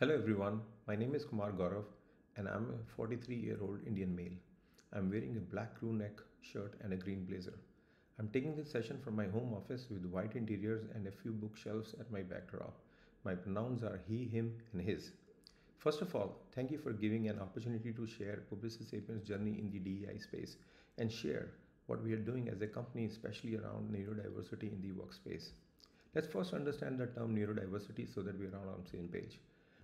Hello everyone, my name is Kumar Gaurav and I'm a 43-year-old Indian male. I'm wearing a black crew neck shirt and a green blazer. I'm taking this session from my home office with white interiors and a few bookshelves at my backdrop. My pronouns are he, him, and his. First of all, thank you for giving an opportunity to share Publicis Sapient's journey in the DEI space and share what we are doing as a company, especially around neurodiversity in the workspace. Let's first understand the term neurodiversity so that we are all on the same page.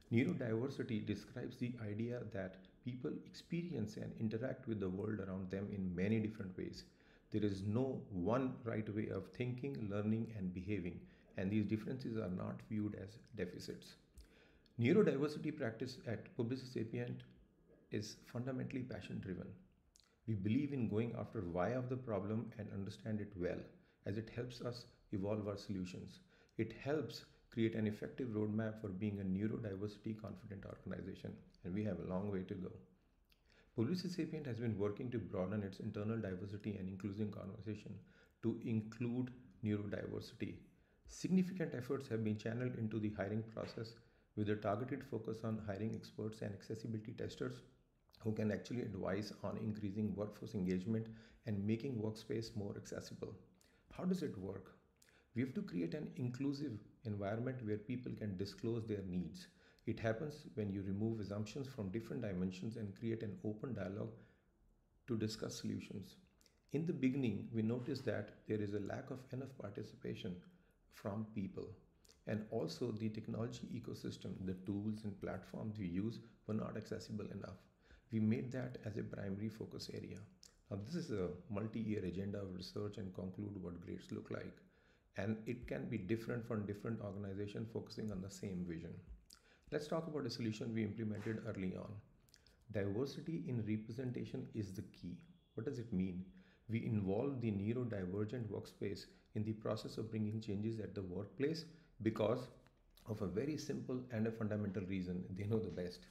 Neurodiversity describes the idea that people experience and interact with the world around them in many different ways. There is no one right way of thinking, learning, and behaving, and these differences are not viewed as deficits. Neurodiversity practice at Publicis Sapient is fundamentally passion driven. We believe in going after why of the problem and understand it well, as it helps us evolve our solutions. It helps create an effective roadmap for being a neurodiversity confident organization, and we have a long way to go. Publicis Sapient has been working to broaden its internal diversity and inclusion conversation to include neurodiversity. Significant efforts have been channeled into the hiring process with a targeted focus on hiring experts and accessibility testers who can actually advise on increasing workforce engagement and making workspace more accessible. How does it work? We have to create an inclusive environment where people can disclose their needs. It happens when you remove assumptions from different dimensions and create an open dialogue to discuss solutions. In the beginning, we noticed that there is a lack of enough participation from people. And also, the technology ecosystem, the tools and platforms we use were not accessible enough. We made that as a primary focus area. Now, this is a multi year agenda of research and conclude what grades look like. And it can be different from different organizations focusing on the same vision. Let's talk about a solution we implemented early on. Diversity in representation is the key. What does it mean? We involve the neurodivergent workspace in the process of bringing changes at the workplace because of a very simple and a fundamental reason. They know the best.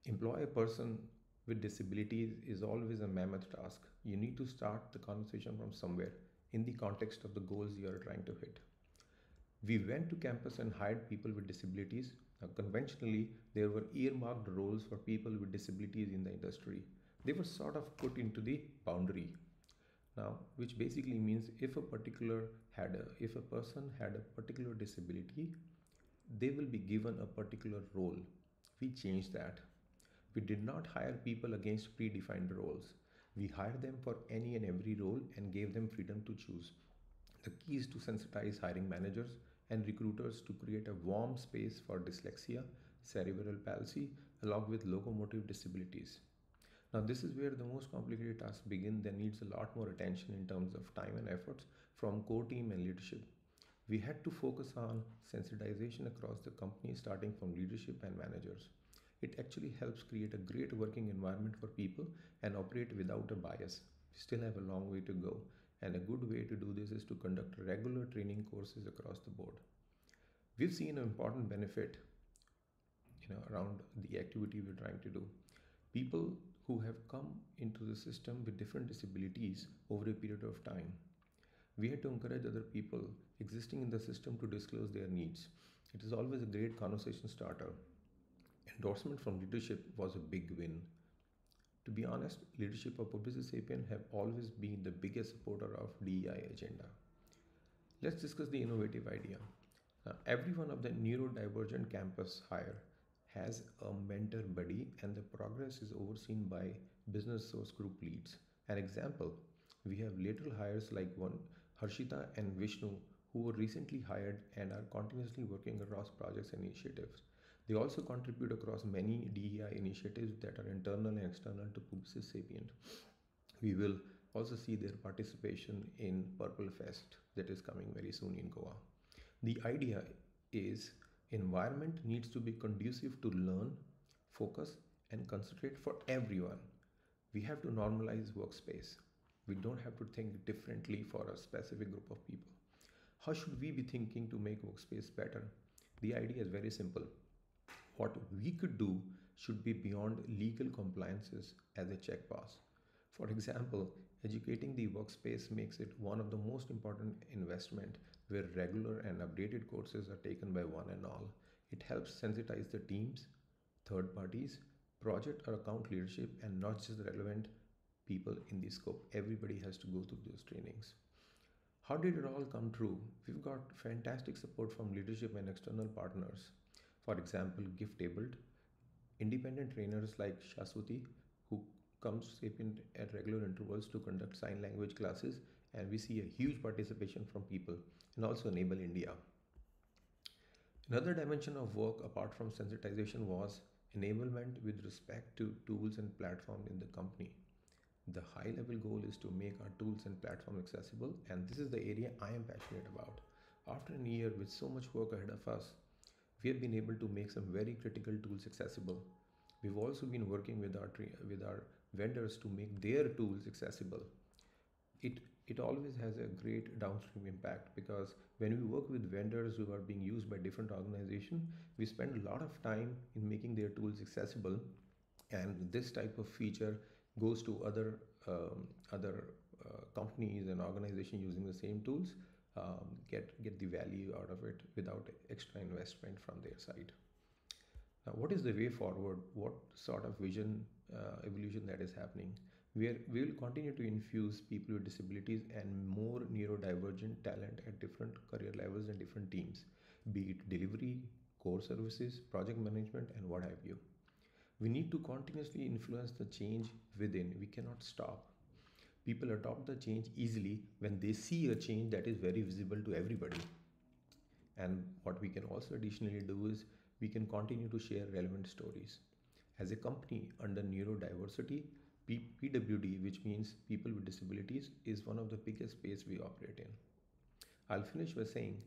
Employ a person with disabilities is always a mammoth task. You need to start the conversation from somewhere in the context of the goals you are trying to hit. We went to campus and hired people with disabilities. Now, conventionally, there were earmarked roles for people with disabilities in the industry. They were sort of put into the boundary. Now, which basically means if a person had a particular disability, they will be given a particular role. We changed that. We did not hire people against predefined roles. We hired them for any and every role and gave them freedom to choose. The key is to sensitize hiring managers and recruiters to create a warm space for dyslexia, cerebral palsy, along with locomotive disabilities. Now, this is where the most complicated tasks begin. That needs a lot more attention in terms of time and efforts from core team and leadership. We had to focus on sensitization across the company, starting from leadership and managers. It actually helps create a great working environment for people and operate without a bias. We still have a long way to go, and a good way to do this is to conduct regular training courses across the board. We've seen an important benefit around the activity we're trying to do. People who have come into the system with different disabilities over a period of time. We had to encourage other people existing in the system to disclose their needs. It is always a great conversation starter. Endorsement from leadership was a big win. To be honest, leadership of Publicis Sapient have always been the biggest supporter of DEI agenda. Let's discuss the innovative idea. Now, every one of the neurodivergent campus hire has a mentor buddy, and the progress is overseen by business source group leads. An example, we have lateral hires like one Harshita and Vishnu who were recently hired and are continuously working across projects and initiatives. They also contribute across many DEI initiatives that are internal and external to Publicis Sapient. We will also see their participation in Purple Fest that is coming very soon in Goa. The idea is environment needs to be conducive to learn, focus, and concentrate for everyone. We have to normalize workspace. We don't have to think differently for a specific group of people. How should we be thinking to make workspace better? The idea is very simple. What we could do should be beyond legal compliances as a checkbox. For example, educating the workspace makes it one of the most important investment where regular and updated courses are taken by one and all. It helps sensitize the teams, third parties, project or account leadership, and not just the relevant people in the scope. Everybody has to go through those trainings. How did it all come true? We've got fantastic support from leadership and external partners. For example, gift tabled, independent trainers like Shaswati, who comes to Sapient at regular intervals to conduct sign language classes, and we see a huge participation from people, and also Enable India. Another dimension of work apart from sensitization was enablement with respect to tools and platforms in the company. The high level goal is to make our tools and platform accessible, and this is the area I am passionate about. After a year with so much work ahead of us, we have been able to make some very critical tools accessible. We've also been working with our vendors to make their tools accessible. It always has a great downstream impact, because when we work with vendors who are being used by different organizations, we spend a lot of time in making their tools accessible, and this type of feature goes to other companies and organizations using the same tools, get the value out of it without extra investment from their side. Now, what is the way forward? What sort of vision evolution that is happening? We will continue to infuse people with disabilities and more neurodivergent talent at different career levels and different teams, be it delivery, core services, project management, and what have you. We need to continuously influence the change within. We cannot stop. People adopt the change easily when they see a change that is very visible to everybody. And what we can also additionally do is we can continue to share relevant stories. As a company under neurodiversity, PWD, which means people with disabilities, is one of the biggest space we operate in. I'll finish by saying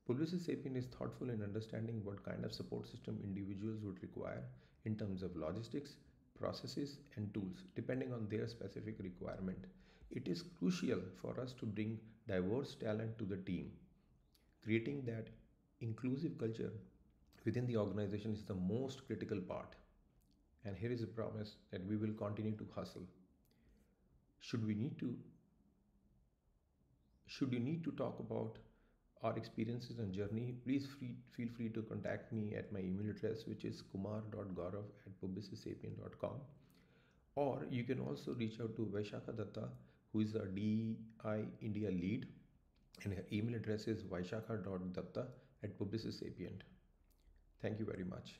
Publicis Sapient is thoughtful in understanding what kind of support system individuals would require in terms of logistics, processes, and tools, depending on their specific requirement. It is crucial for us to bring diverse talent to the team. Creating that inclusive culture within the organization is the most critical part. And here is a promise that we will continue to hustle. Should we need to should you need to talk about our experiences and journey, please feel free to contact me at my email address, which is kumar.gaurav@publicissapient.com. Or you can also reach out to Vaishakha Datta, who is our DI India lead, and her email address is vaishakha.datta@publicissapient. Thank you very much.